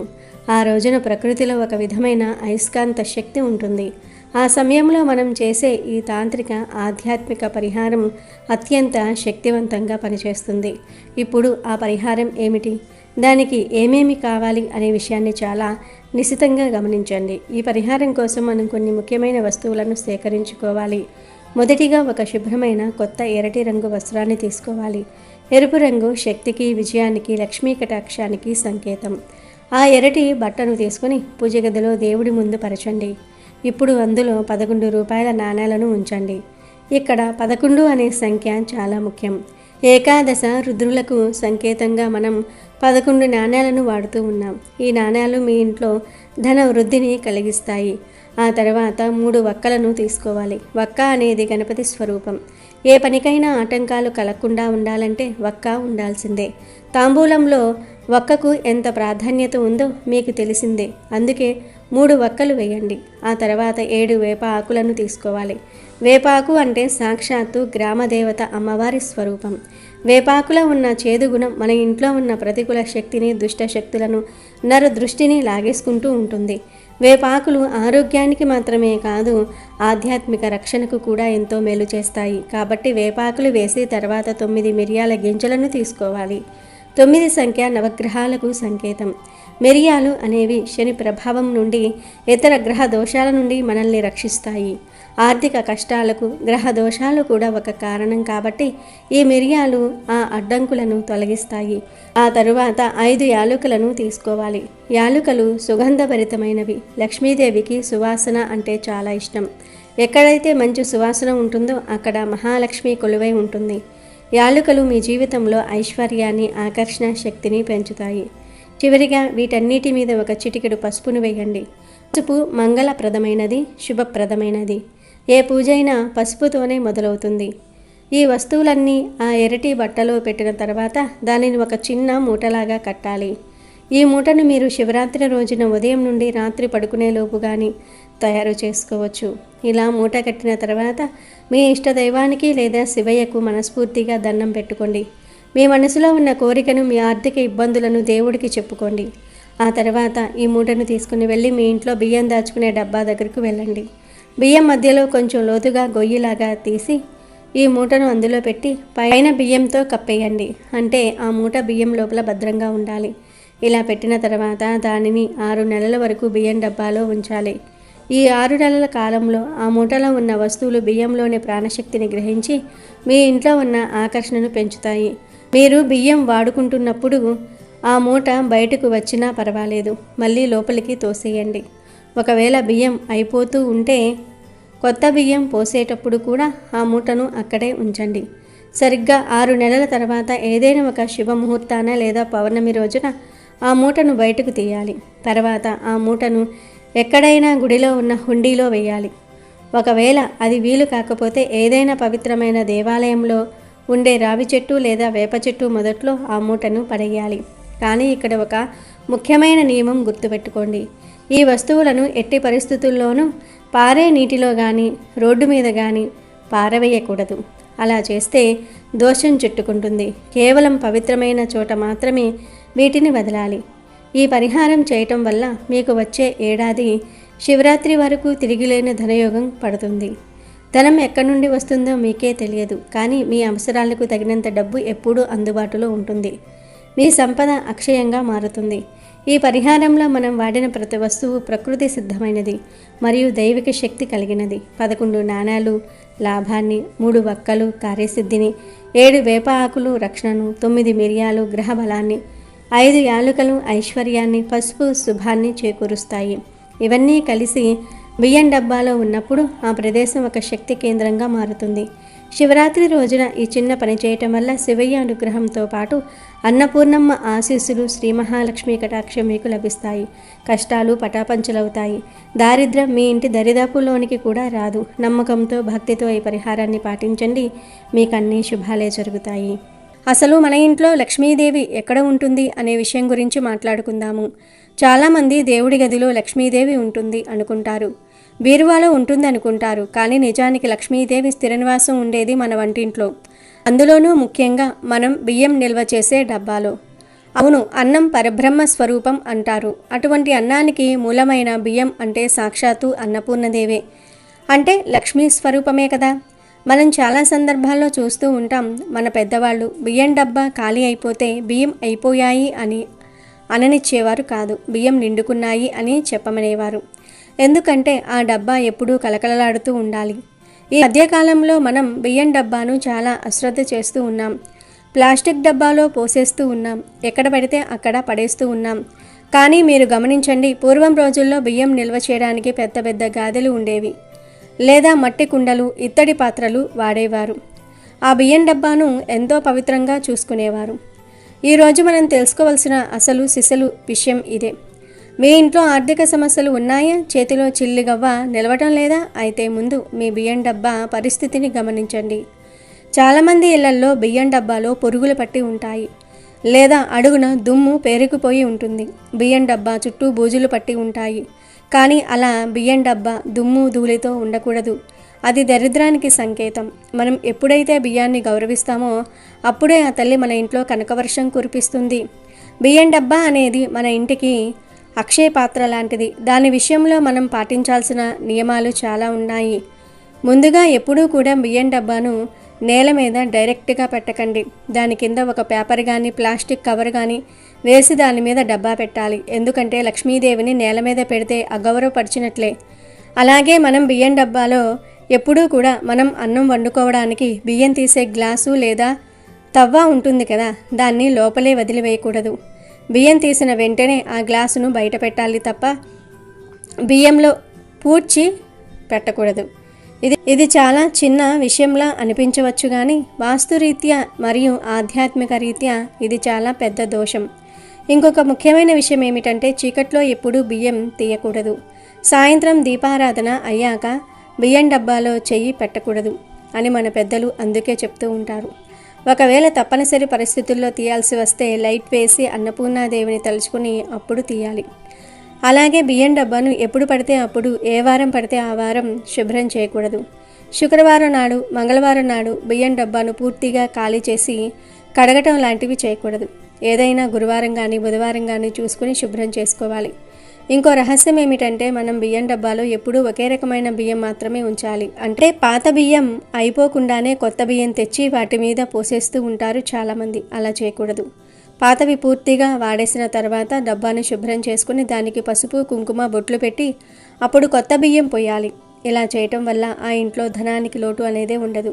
ఆ రోజున ప్రకృతిలో ఒక విధమైన అయస్కాంత శక్తి ఉంటుంది. ఆ సమయంలో మనం చేసే ఈ తాంత్రిక ఆధ్యాత్మిక పరిహారం అత్యంత శక్తివంతంగా పనిచేస్తుంది. ఇప్పుడు ఆ పరిహారం ఏమిటి, దానికి ఏమేమి కావాలి అనే విషయాన్ని చాలా నిశితంగా గమనించండి. ఈ పరిహారం కోసం మనం కొన్ని ముఖ్యమైన వస్తువులను సేకరించుకోవాలి. మొదటిగా ఒక శుభ్రమైన కొత్త ఎర్రటి రంగు వస్త్రాన్ని తీసుకోవాలి. ఎరుపు రంగు శక్తికి, విజయానికి, లక్ష్మీ కటాక్షానికి సంకేతం. ఆ ఎర్రటి బట్టను తీసుకుని పూజ గదిలో దేవుడి ముందు పరచండి. ఇప్పుడు అందులో 11 రూపాయల నాణేలను ఉంచండి. ఇక్కడ 11 అనే సంఖ్య చాలా ముఖ్యం. ఏకాదశ రుద్రులకు సంకేతంగా మనం 11 నాణేలను వాడుతూ ఉన్నాం. ఈ నాణేలు మీ ఇంట్లో ధన వృద్ధిని కలిగిస్తాయి. ఆ తర్వాత 3 వక్కలను తీసుకోవాలి. వక్క అనేది గణపతి స్వరూపం. ఏ పనికైనా ఆటంకాలు కలగకుండా ఉండాలంటే వక్క ఉండాల్సిందే. తాంబూలంలో వక్కకు ఎంత ప్రాధాన్యత ఉందో మీకు తెలిసిందే. అందుకే 3 వక్కలు వేయండి. ఆ తర్వాత 7 వేప ఆకులను తీసుకోవాలి. వేపాకు అంటే సాక్షాత్తు గ్రామదేవత అమ్మవారి స్వరూపం. వేపాకులో ఉన్న చేదు గుణం మన ఇంట్లో ఉన్న ప్రతికూల శక్తిని, దుష్ట శక్తులను, నరు దృష్టిని లాగేసుకుంటూ ఉంటుంది. వేపాకులు ఆరోగ్యానికి మాత్రమే కాదు, ఆధ్యాత్మిక రక్షణకు కూడా ఎంతో మేలు చేస్తాయి. కాబట్టి వేపాకులు వేసి తర్వాత 9 మిరియాల గింజలను తీసుకోవాలి. 9 సంఖ్య నవగ్రహాలకు సంకేతం. మిరియాలు అనేవి శని ప్రభావం నుండి, ఇతర గ్రహ దోషాల నుండి మనల్ని రక్షిస్తాయి. ఆర్థిక కష్టాలకు గ్రహ దోషాలు కూడా ఒక కారణం కాబట్టి ఈ మిరియాలు ఆ అడ్డంకులను తొలగిస్తాయి. ఆ తరువాత 5 యాలకులను తీసుకోవాలి. యాలకులు సుగంధభరితమైనవి. లక్ష్మీదేవికి సువాసన అంటే చాలా ఇష్టం. ఎక్కడైతే మంచి సువాసన ఉంటుందో అక్కడ మహాలక్ష్మి కొలువై ఉంటుంది. యాలకులు మీ జీవితంలో ఐశ్వర్యాన్ని, ఆకర్షణ శక్తిని పెంచుతాయి. చివరిగా వీటన్నిటి మీద ఒక చిటికెడు పసుపును వేయండి. పసుపు మంగళప్రదమైనది, శుభప్రదమైనది. ఏ పూజైనా పసుపుతోనే మొదలవుతుంది. ఈ వస్తువులన్నీ ఆ ఎర్రటి బట్టలో పెట్టిన తర్వాత దానిని ఒక చిన్న మూటలాగా కట్టాలి. ఈ మూటను మీరు శివరాత్రి రోజున ఉదయం నుండి రాత్రి పడుకునేలోపు కానీ తయారు చేసుకోవచ్చు. ఇలా మూట కట్టిన తర్వాత మీ ఇష్టదైవానికి లేదా శివయ్యకు మనస్ఫూర్తిగా దండం పెట్టుకోండి. మీ మనసులో ఉన్న కోరికను, మీ ఆర్థిక ఇబ్బందులను దేవుడికి చెప్పుకోండి. ఆ తర్వాత ఈ మూటను తీసుకుని వెళ్ళి మీ ఇంట్లో బియ్యం దాచుకునే డబ్బా దగ్గరకు వెళ్ళండి. బియ్యం మధ్యలో కొంచెం లోతుగా గొయ్యిలాగా తీసి ఈ మూటను అందులో పెట్టి పైన బియ్యంతో కప్పేయండి. అంటే ఆ మూట బియ్యం లోపల భద్రంగా ఉండాలి. ఇలా పెట్టిన తర్వాత దానిని 6 నెలల వరకు బియ్యం డబ్బాలో ఉంచాలి. ఈ 6 నెలల కాలంలో ఆ మూటలో ఉన్న వస్తువులు బియ్యంలోని ప్రాణశక్తిని గ్రహించి మీ ఇంట్లో ఉన్న ఆకర్షణను పెంచుతాయి. మీరు బియ్యం వాడుకుంటున్నప్పుడు ఆ మూట బయటకు వచ్చినా పర్వాలేదు, మళ్ళీ లోపలికి తోసేయండి. ఒకవేళ బియ్యం అయిపోతూ ఉంటే కొత్త బియ్యం పోసేటప్పుడు కూడా ఆ మూటను అక్కడే ఉంచండి. సరిగ్గా 6 నెలల తర్వాత ఏదైనా ఒక శుభముహూర్తాన లేదా పౌర్ణమి రోజున ఆ మూటను బయటకు తీయాలి. తర్వాత ఆ మూటను ఎక్కడైనా గుడిలో ఉన్న హుండీలో వేయాలి. ఒకవేళ అది వీలు కాకపోతే ఏదైనా పవిత్రమైన దేవాలయంలో ఉండే రావి చెట్టు లేదా వేప చెట్టు మొదట్లో ఆ మూటను పడేయాలి. కానీ ఇక్కడ ఒక ముఖ్యమైన నియమం గుర్తుపెట్టుకోండి. ఈ వస్తువులను ఎట్టి పరిస్థితుల్లోనూ పారే నీటిలో కానీ రోడ్డు మీద కానీ పారవేయకూడదు. అలా చేస్తే దోషం చుట్టుకుంటుంది. కేవలం పవిత్రమైన చోట మాత్రమే వీటిని వదలాలి. ఈ పరిహారం చేయటం వల్ల మీకు వచ్చే ఏడాది శివరాత్రి వరకు తిరిగిలేని ధనయోగం పడుతుంది. ధనం ఎక్కడి నుండి వస్తుందో మీకే తెలియదు, కానీ మీ అవసరాలకు తగినంత డబ్బు ఎప్పుడూ అందుబాటులో ఉంటుంది. మీ సంపద అక్షయంగా మారుతుంది. ఈ పరిహారంలో మనం వాడిన ప్రతి వస్తువు ప్రకృతి సిద్ధమైనది మరియు దైవిక శక్తి కలిగినది. 11 నాణాలు లాభాన్ని, 3 వక్కలు కార్యసిద్ధిని, 7 వేప ఆకులు రక్షణను, 9 మిరియాలు గ్రహ బలాన్ని, 5 యాలుకలు ఐశ్వర్యాన్ని, పసుపు శుభాన్ని చేకూరుస్తాయి. ఇవన్నీ కలిసి బియ్యం డబ్బాలో ఉన్నప్పుడు ఆ ప్రదేశం ఒక శక్తి కేంద్రంగా మారుతుంది. శివరాత్రి రోజున ఈ చిన్న పని చేయటం వల్ల శివయ్య అనుగ్రహంతో పాటు అన్నపూర్ణమ్మ ఆశీస్సులు, శ్రీ మహాలక్ష్మి కటాక్షం మీకు లభిస్తాయి. కష్టాలు పటాపంచలవుతాయి. దారిద్ర్యం మీ ఇంటి దరిదాపుల్లోనికి కూడా రాదు. నమ్మకంతో భక్తితో ఈ పరిహారాన్ని పాటించండి. మీకు అన్ని శుభాలే జరుగుతాయి. అసలు మన ఇంట్లో లక్ష్మీదేవి ఎక్కడ ఉంటుంది అనే విషయం గురించి మాట్లాడుకుందాము. చాలామంది దేవుడి గదిలో లక్ష్మీదేవి ఉంటుంది అనుకుంటారు, బీరువాలో ఉంటుంది అనుకుంటారు. కానీ నిజానికి లక్ష్మీదేవి స్థిర నివాసం ఉండేది మన వంటింట్లో, అందులోనూ ముఖ్యంగా మనం బియ్యం నిల్వ చేసే డబ్బాలో. అవును, అన్నం పరబ్రహ్మ స్వరూపం అంటారు. అటువంటి అన్నానికి మూలమైన బియ్యం అంటే సాక్షాత్తు అన్నపూర్ణదేవే, అంటే లక్ష్మీ స్వరూపమే కదా. మనం చాలా సందర్భాల్లో చూస్తూ ఉంటాం, మన పెద్దవాళ్ళు బియ్యం డబ్బా ఖాళీ అయిపోతే బియ్యం అయిపోయాయి అని అననిచ్చేవారు కాదు, బియ్యం నిండుకున్నాయి అని చెప్పమనేవారు. ఎందుకంటే ఆ డబ్బా ఎప్పుడూ కలకలలాడుతూ ఉండాలి. ఈ మధ్యకాలంలో మనం బియ్యం డబ్బాను చాలా అశ్రద్ధ చేస్తూ ఉన్నాం. ప్లాస్టిక్ డబ్బాలో పోసేస్తూ ఉన్నాం, ఎక్కడ పడితే అక్కడ పడేస్తూ ఉన్నాం. కానీ మీరు గమనించండి, పూర్వం రోజుల్లో బియ్యం నిల్వ చేయడానికి పెద్ద పెద్ద గాదెలు ఉండేవి, లేదా మట్టి కుండలు, ఇత్తడి పాత్రలు వాడేవారు. ఆ బియ్యం డబ్బాను ఎంతో పవిత్రంగా చూసుకునేవారు. ఈరోజు మనం తెలుసుకోవాల్సిన అసలు సిసలు విషయం ఇదే. మీ ఇంట్లో ఆర్థిక సమస్యలు ఉన్నాయా? చేతిలో చిల్లిగవ్వ నిలవటం లేదా? అయితే ముందు మీ బియ్యం డబ్బా పరిస్థితిని గమనించండి. చాలామంది ఇళ్లల్లో బియ్యం డబ్బాలో పురుగులు పట్టి ఉంటాయి, లేదా అడుగున దుమ్ము పేరుకుపోయి ఉంటుంది. బియ్యం డబ్బా చుట్టూ బూజులు పట్టి ఉంటాయి. కానీ అలా బియ్యం డబ్బా దుమ్ము ధూళితో ఉండకూడదు. అది దరిద్రానికి సంకేతం. మనం ఎప్పుడైతే బియ్యాన్ని గౌరవిస్తామో అప్పుడే ఆ తల్లి మన ఇంట్లో కనకవర్షం కురిపిస్తుంది. బియ్యం డబ్బా అనేది మన ఇంటికి అక్షయ పాత్ర లాంటిది. దాని విషయంలో మనం పాటించాల్సిన నియమాలు చాలా ఉన్నాయి. ముందుగా ఎప్పుడూ కూడా బియ్యం డబ్బాను నేల మీద డైరెక్ట్గా పెట్టకండి. దాని కింద ఒక పేపర్ కానీ ప్లాస్టిక్ కవర్ కానీ వేసి దాని మీద డబ్బా పెట్టాలి. ఎందుకంటే లక్ష్మీదేవిని నేల మీద పెడితే అగౌరవపరిచినట్లే. అలాగే మనం బియ్యం డబ్బాలో ఎప్పుడూ కూడా మనం అన్నం వండుకోవడానికి బియ్యం తీసే గ్లాసు లేదా తవ్వ ఉంటుంది కదా, దాన్ని లోపలే వదిలివేయకూడదు. బియ్యం తీసిన వెంటనే ఆ గ్లాసును బయట పెట్టాలి తప్ప బియ్యంలో పూడ్చి పెట్టకూడదు. ఇది చాలా చిన్న విషయంలా అనిపించవచ్చు, కానీ వాస్తురీత్యా మరియు ఆధ్యాత్మిక రీత్యా ఇది చాలా పెద్ద దోషం. ఇంకొక ముఖ్యమైన విషయం ఏమిటంటే చీకట్లో ఎప్పుడూ బియ్యం తీయకూడదు. సాయంత్రం దీపారాధన అయ్యాక బియ్యం డబ్బాలో చెయ్యి పెట్టకూడదు అని మన పెద్దలు అందుకే చెప్తూ ఉంటారు. ఒకవేళ తప్పనిసరి పరిస్థితుల్లో తీయాల్సి వస్తే లైట్ వేసి అన్నపూర్ణాదేవిని తలుచుకుని అప్పుడు తీయాలి. అలాగే బియ్యం డబ్బాను ఎప్పుడు పడితే అప్పుడు, ఏ వారం పడితే ఆ వారం శుభ్రం చేయకూడదు. శుక్రవారం నాడు, మంగళవారం నాడు బియ్యం డబ్బాను పూర్తిగా ఖాళీ చేసి కడగటం లాంటివి చేయకూడదు. ఏదైనా గురువారం కానీ బుధవారం కానీ చూసుకుని శుభ్రం చేసుకోవాలి. ఇంకో రహస్యం ఏమిటంటే మనం బియ్యం డబ్బాలో ఎప్పుడూ ఒకే రకమైన బియ్యం మాత్రమే ఉంచాలి. అంటే పాత బియ్యం అయిపోకుండానే కొత్త బియ్యం తెచ్చి వాటి మీద పోసేస్తూ ఉంటారు చాలామంది. అలా చేయకూడదు. పాతవి పూర్తిగా వాడేసిన తర్వాత డబ్బాను శుభ్రం చేసుకుని దానికి పసుపు కుంకుమ బొట్లు పెట్టి అప్పుడు కొత్త బియ్యం పొయ్యాలి. ఇలా చేయటం వల్ల ఆ ఇంట్లో ధనానికి లోటు అనేదే ఉండదు.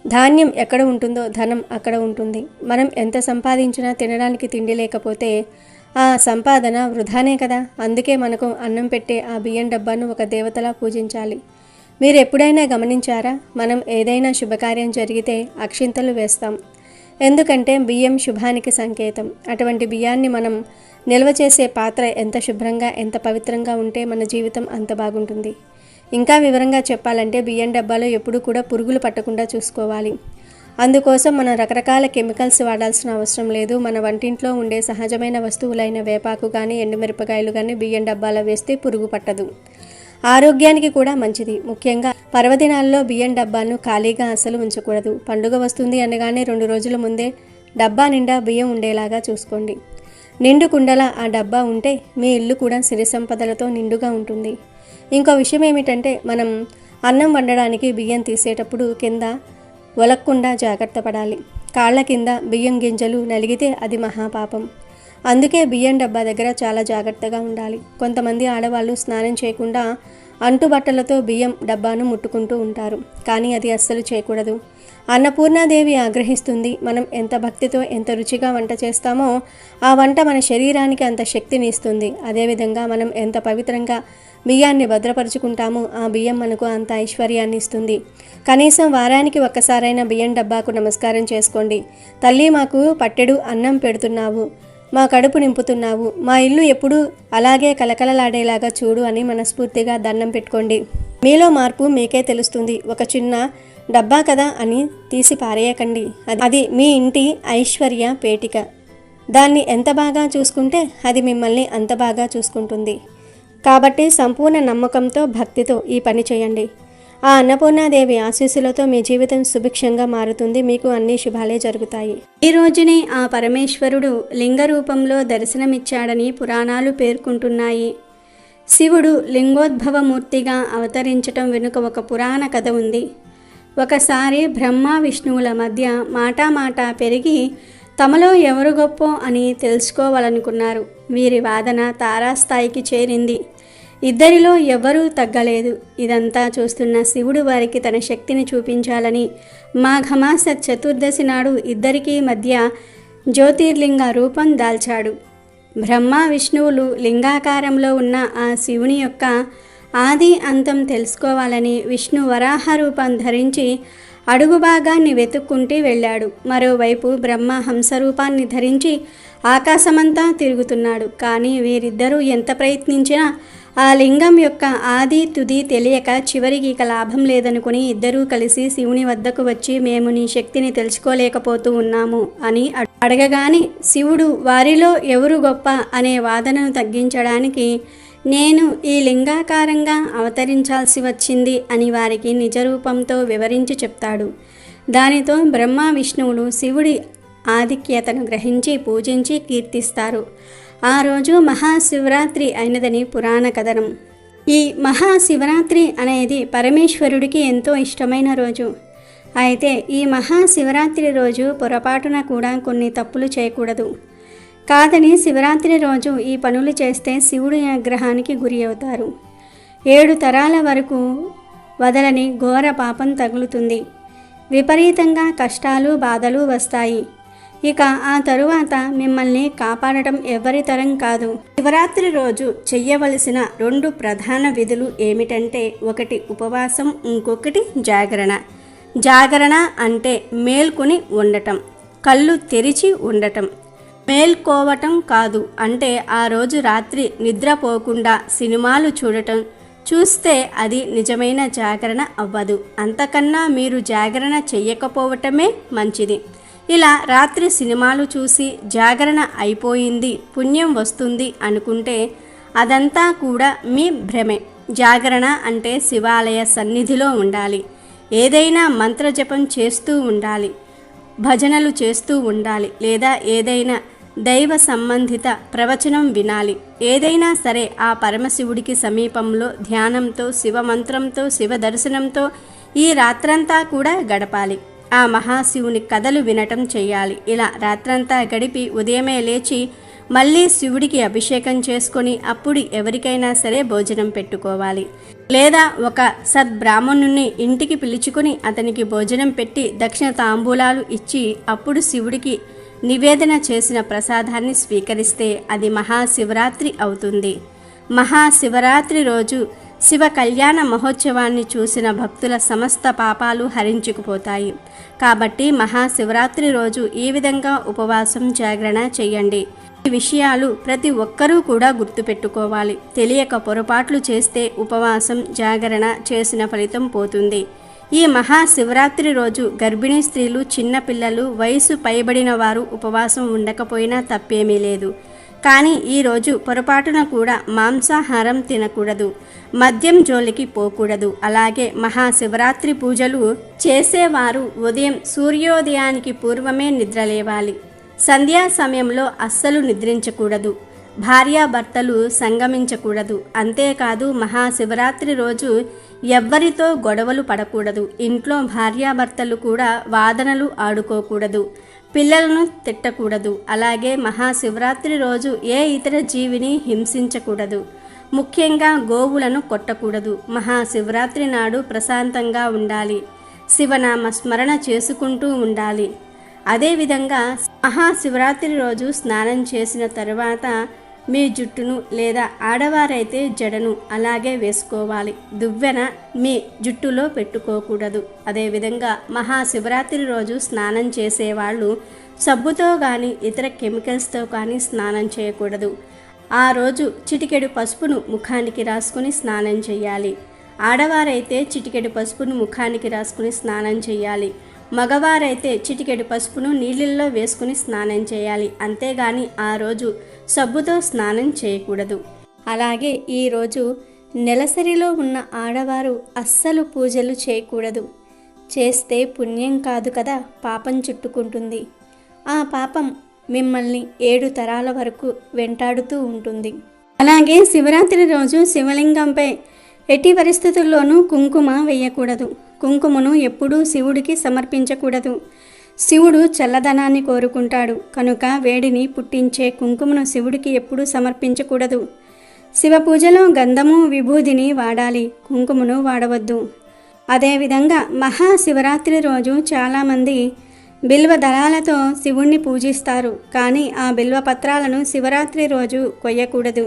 ధాన్యం ఎక్కడ ఉంటుందో ధనం అక్కడ ఉంటుంది. మనం ఎంత సంపాదించినా తినడానికి తిండి లేకపోతే ఆ సంపాదన వృధానే కదా. అందుకే మనకు అన్నం పెట్టే ఆ బియ్యం డబ్బాను ఒక దేవతలా పూజించాలి. మీరు ఎప్పుడైనా గమనించారా? మనం ఏదైనా శుభకార్యం జరిగితే అక్షింతలు వేస్తాం. ఎందుకంటే బియ్యం శుభానికి సంకేతం. అటువంటి బియ్యాన్ని మనం నిల్వ చేసే పాత్ర ఎంత శుభ్రంగా ఎంత పవిత్రంగా ఉంటే మన జీవితం అంత బాగుంటుంది. ఇంకా వివరంగా చెప్పాలంటే బియ్యం డబ్బాలో ఎప్పుడూ కూడా పురుగులు పట్టకుండా చూసుకోవాలి. అందుకోసం మనం రకరకాల కెమికల్స్ వాడాల్సిన అవసరం లేదు. మన వంటింట్లో ఉండే సహజమైన వస్తువులైన వేపాకు కానీ ఎండుమిరపకాయలు కానీ బియ్యం డబ్బాలో వేస్తే పురుగు పట్టదు. ఆరోగ్యానికి కూడా మంచిది. ముఖ్యంగా పర్వదినాల్లో బియ్యం డబ్బాను ఖాళీగా అసలు ఉంచకూడదు. పండుగ వస్తుంది అనగానే 2 రోజుల ముందే డబ్బా నిండా బియ్యం ఉండేలాగా చూసుకోండి. నిండు కుండల ఆ డబ్బా ఉంటే మీ ఇల్లు కూడా సిరి సంపదలతో నిండుగా ఉంటుంది. ఇంకో విషయం ఏమిటంటే మనం అన్నం వండడానికి బియ్యం తీసేటప్పుడు కింద ఒలక్కుండా జాగ్రత్త పడాలి. కాళ్ళ కింద బియ్యం గింజలు నలిగితే అది మహాపాపం. అందుకే బియ్యం డబ్బా దగ్గర చాలా జాగ్రత్తగా ఉండాలి. కొంతమంది ఆడవాళ్ళు స్నానం చేయకుండా అంటుబట్టలతో బియ్యం డబ్బాను ముట్టుకుంటూ ఉంటారు. కానీ అది అస్సలు చేయకూడదు. అన్నపూర్ణాదేవి ఆగ్రహిస్తుంది. మనం ఎంత భక్తితో ఎంత రుచిగా వంట చేస్తామో ఆ వంట మన శరీరానికి అంత శక్తిని ఇస్తుంది. అదేవిధంగా మనం ఎంత పవిత్రంగా బియ్యాన్ని భద్రపరుచుకుంటామో ఆ బియ్యం మనకు అంత ఐశ్వర్యాన్ని ఇస్తుంది. కనీసం వారానికి ఒక్కసారైనా బియ్యం డబ్బాకు నమస్కారం చేసుకోండి. తల్లి, మాకు పట్టెడు అన్నం పెడుతున్నావు, మా కడుపు నింపుతున్నావు, మా ఇల్లు ఎప్పుడూ అలాగే కలకలలాడేలాగా చూడు అని మనస్ఫూర్తిగా దండం పెట్టుకోండి. మీలో మార్పు మీకే తెలుస్తుంది. ఒక చిన్న డబ్బా కదా అని తీసి పారేయకండి. అది మీ ఇంటి ఐశ్వర్య పేటిక. దాన్ని ఎంత బాగా చూసుకుంటే అది మిమ్మల్ని అంత బాగా చూసుకుంటుంది. కాబట్టి సంపూర్ణ నమ్మకంతో భక్తితో ఈ పని చేయండి. ఆ అన్నపూర్ణాదేవి ఆశీస్సులతో మీ జీవితం సుభిక్షంగా మారుతుంది. మీకు అన్ని శుభాలే జరుగుతాయి. ఈ రోజునే ఆ పరమేశ్వరుడు లింగ రూపంలో దర్శనమిచ్చాడని పురాణాలు పేర్కొంటున్నాయి. శివుడు లింగోద్భవమూర్తిగా అవతరించటం వెనుక ఒక పురాణ కథ ఉంది. ఒకసారి బ్రహ్మ విష్ణువుల మధ్య మాటా పెరిగి తమలో ఎవరు గొప్పో అని తెలుసుకోవాలనుకున్నారు. వీరి వాదన తారాస్థాయికి చేరింది. ఇద్దరిలో ఎవరూ తగ్గలేదు. ఇదంతా చూస్తున్న శివుడు వారికి తన శక్తిని చూపించాలని మాఘమాస చతుర్దశి నాడు ఇద్దరికీ మధ్య జ్యోతిర్లింగ రూపం దాల్చాడు. బ్రహ్మ విష్ణువులు లింగాకారంలో ఉన్న ఆ శివుని యొక్క ఆది అంతం తెలుసుకోవాలని విష్ణు వరాహ రూపం ధరించి అడుగు భాగాన్ని వెతుక్కుంటూ వెళ్ళాడు. మరోవైపు బ్రహ్మ హంసరూపాన్ని ధరించి ఆకాశమంతా తిరుగుతున్నాడు. కానీ వీరిద్దరూ ఎంత ప్రయత్నించినా ఆ లింగం యొక్క ఆది తుది తెలియక చివరికి ఇక లాభం లేదనుకుని ఇద్దరూ కలిసి శివుని వద్దకు వచ్చి మేము నీ శక్తిని తెలుసుకోలేకపోతూ ఉన్నాము అని అడగగానే శివుడు వారిలో ఎవరు గొప్ప అనే వాదనను తగ్గించడానికి నేను ఈ లింగాకారంగా అవతరించాల్సి వచ్చింది అని వారికి నిజరూపంతో వివరించి చెప్తాడు. దానితో బ్రహ్మ విష్ణువులు శివుడి ఆధిక్యతను గ్రహించి పూజించి కీర్తిస్తారు. ఆ రోజు మహాశివరాత్రి అయినదని పురాణ కథనం. ఈ మహాశివరాత్రి అనేది పరమేశ్వరుడికి ఎంతో ఇష్టమైన రోజు. అయితే ఈ మహాశివరాత్రి రోజు పొరపాటున కూడా కొన్ని తప్పులు చేయకూడదు. కాదని శివరాత్రి రోజు ఈ పనులు చేస్తే శివుడి ఆగ్రహానికి గురి అవుతారు. 7 తరాల వరకు వదలని ఘోర పాపం తగులుతుంది. విపరీతంగా కష్టాలు బాధలు వస్తాయి. ఇక ఆ తరువాత మిమ్మల్ని కాపాడటం ఎవరి తరం కాదు. శివరాత్రి రోజు చెయ్యవలసిన 2 ప్రధాన విధులు ఏమిటంటే, ఒకటి ఉపవాసం, ఇంకొకటి జాగరణ. జాగరణ అంటే మేల్కొని ఉండటం, కళ్ళు తెరిచి ఉండటం. మేల్కోవటం కాదు అంటే ఆ రోజు రాత్రి నిద్రపోకుండా సినిమాలు చూడటం. చూస్తే అది నిజమైన జాగరణ అవ్వదు. అంతకన్నా మీరు జాగరణ చెయ్యకపోవటమే మంచిది. ఇలా రాత్రి సినిమాలు చూసి జాగరణ అయిపోయింది, పుణ్యం వస్తుంది అనుకుంటే అదంతా కూడా మీ భ్రమే. జాగరణ అంటే శివాలయ సన్నిధిలో ఉండాలి. ఏదైనా మంత్రజపం చేస్తూ ఉండాలి, భజనలు చేస్తూ ఉండాలి, లేదా ఏదైనా దైవ సంబంధిత ప్రవచనం వినాలి. ఏదైనా సరే ఆ పరమశివుడికి సమీపంలో ధ్యానంతో, శివమంత్రంతో, శివ దర్శనంతో ఈ రాత్రంతా కూడా గడపాలి. ఆ మహాశివుని కథలు వినటం చేయాలి. ఇలా రాత్రంతా గడిపి ఉదయమే లేచి మళ్ళీ శివుడికి అభిషేకం చేసుకొని అప్పుడు ఎవరికైనా సరే భోజనం పెట్టుకోవాలి. లేదా ఒక సద్బ్రాహ్మణుని ఇంటికి పిలుచుకొని అతనికి భోజనం పెట్టి దక్షిణ తాంబూలాలు ఇచ్చి అప్పుడు శివుడికి నివేదన చేసిన ప్రసాదాన్ని స్వీకరిస్తే అది మహాశివరాత్రి అవుతుంది. మహాశివరాత్రి రోజు శివ కళ్యాణ మహోత్సవాన్ని చూసిన భక్తుల సమస్త పాపాలు హరించుకుపోతాయి. కాబట్టి మహాశివరాత్రి రోజు ఈ విధంగా ఉపవాసం జాగరణ చేయండి. ఈ విషయాలు ప్రతి ఒక్కరూ కూడా గుర్తుపెట్టుకోవాలి. తెలియక పొరపాట్లు చేస్తే ఉపవాసం జాగరణ చేసిన ఫలితం పోతుంది. ఈ మహాశివరాత్రి రోజు గర్భిణీ స్త్రీలు, చిన్నపిల్లలు, వయసు పైబడిన వారు ఉపవాసం ఉండకపోయినా తప్పేమీ లేదు. కానీ ఈరోజు పొరపాటున కూడా మాంసాహారం తినకూడదు, మద్యం జోలికి పోకూడదు. అలాగే మహాశివరాత్రి పూజలు చేసేవారు ఉదయం సూర్యోదయానికి పూర్వమే నిద్రలేవాలి. సంధ్యా సమయంలో అస్సలు నిద్రించకూడదు. భార్యాభర్తలు సంగమించకూడదు. అంతేకాదు మహాశివరాత్రి రోజు ఎవ్వరితో గొడవలు పడకూడదు. ఇంట్లో భార్యాభర్తలు కూడా వాదనలు ఆడుకోకూడదు. పిల్లలను తిట్టకూడదు. అలాగే మహాశివరాత్రి రోజు ఏ ఇతర జీవిని హింసించకూడదు. ముఖ్యంగా గోవులను కొట్టకూడదు. మహాశివరాత్రి నాడు ప్రశాంతంగా ఉండాలి. శివనామ స్మరణ చేసుకుంటూ ఉండాలి. అదేవిధంగా మహాశివరాత్రి రోజు స్నానం చేసిన తరువాత మీ జుట్టును లేదా ఆడవారైతే జడను అలాగే వేసుకోవాలి. దువ్వెన మీ జుట్టులో పెట్టుకోకూడదు. అదేవిధంగా మహాశివరాత్రి రోజు స్నానం చేసేవాళ్ళు సబ్బుతో కానీ ఇతర కెమికల్స్తో కానీ స్నానం చేయకూడదు. ఆ రోజు చిటికెడు పసుపును ముఖానికి రాసుకుని స్నానం చేయాలి. ఆడవారైతే చిటికెడు పసుపును ముఖానికి రాసుకుని స్నానం చేయాలి. మగవారైతే చిటికెడు పసుపును నీళ్ళల్లో వేసుకుని స్నానం చేయాలి. అంతేగాని ఆ రోజు సబ్బుతో స్నానం చేయకూడదు. అలాగే ఈరోజు నెలసరిలో ఉన్న ఆడవారు అస్సలు పూజలు చేయకూడదు. చేస్తే పుణ్యం కాదు కదా, పాపం చుట్టుకుంటుంది. ఆ పాపం మిమ్మల్ని 7 తరాల వరకు వెంటాడుతూ ఉంటుంది. అలాగే శివరాత్రి రోజు శివలింగంపై ఎట్టి పరిస్థితుల్లోనూ కుంకుమ వేయకూడదు. కుంకుమను ఎప్పుడూ శివుడికి సమర్పించకూడదు. శివుడు చల్లదనాన్ని కోరుకుంటాడు కనుక వేడిని పుట్టించే కుంకుమను శివుడికి ఎప్పుడూ సమర్పించకూడదు. శివ పూజలో గంధము, విభూదిని వాడాలి, కుంకుమను వాడవద్దు. అదేవిధంగా మహాశివరాత్రి రోజు చాలామంది బిల్వ దళాలతో శివుణ్ణి పూజిస్తారు. కానీ ఆ బిల్వ పత్రాలను శివరాత్రి రోజు కొయ్యకూడదు.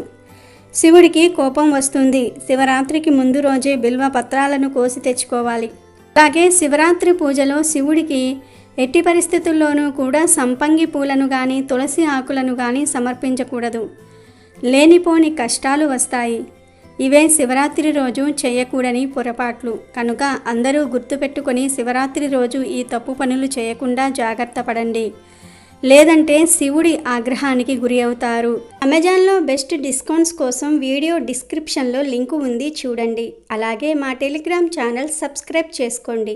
శివుడికి కోపం వస్తుంది. శివరాత్రికి ముందు రోజే బిల్వ పత్రాలను కోసి తెచ్చుకోవాలి. అలాగే శివరాత్రి పూజలో శివుడికి ఎట్టి పరిస్థితుల్లోనూ కూడా సంపంగి పూలను కానీ తులసి ఆకులను కానీ సమర్పించకూడదు. లేనిపోని కష్టాలు వస్తాయి. ఇవే శివరాత్రి రోజు చేయకూడని పొరపాట్లు. కనుక అందరూ గుర్తుపెట్టుకొని శివరాత్రి రోజు ఈ తప్పు పనులు చేయకుండా జాగ్రత్త పడండి. లేదంటే శివుడి ఆగ్రహానికి గురి అవుతారు. అమెజాన్లో బెస్ట్ డిస్కౌంట్స్ కోసం వీడియో డిస్క్రిప్షన్లో లింకు ఉంది, చూడండి. అలాగే మా టెలిగ్రామ్ ఛానల్ సబ్స్క్రైబ్ చేసుకోండి.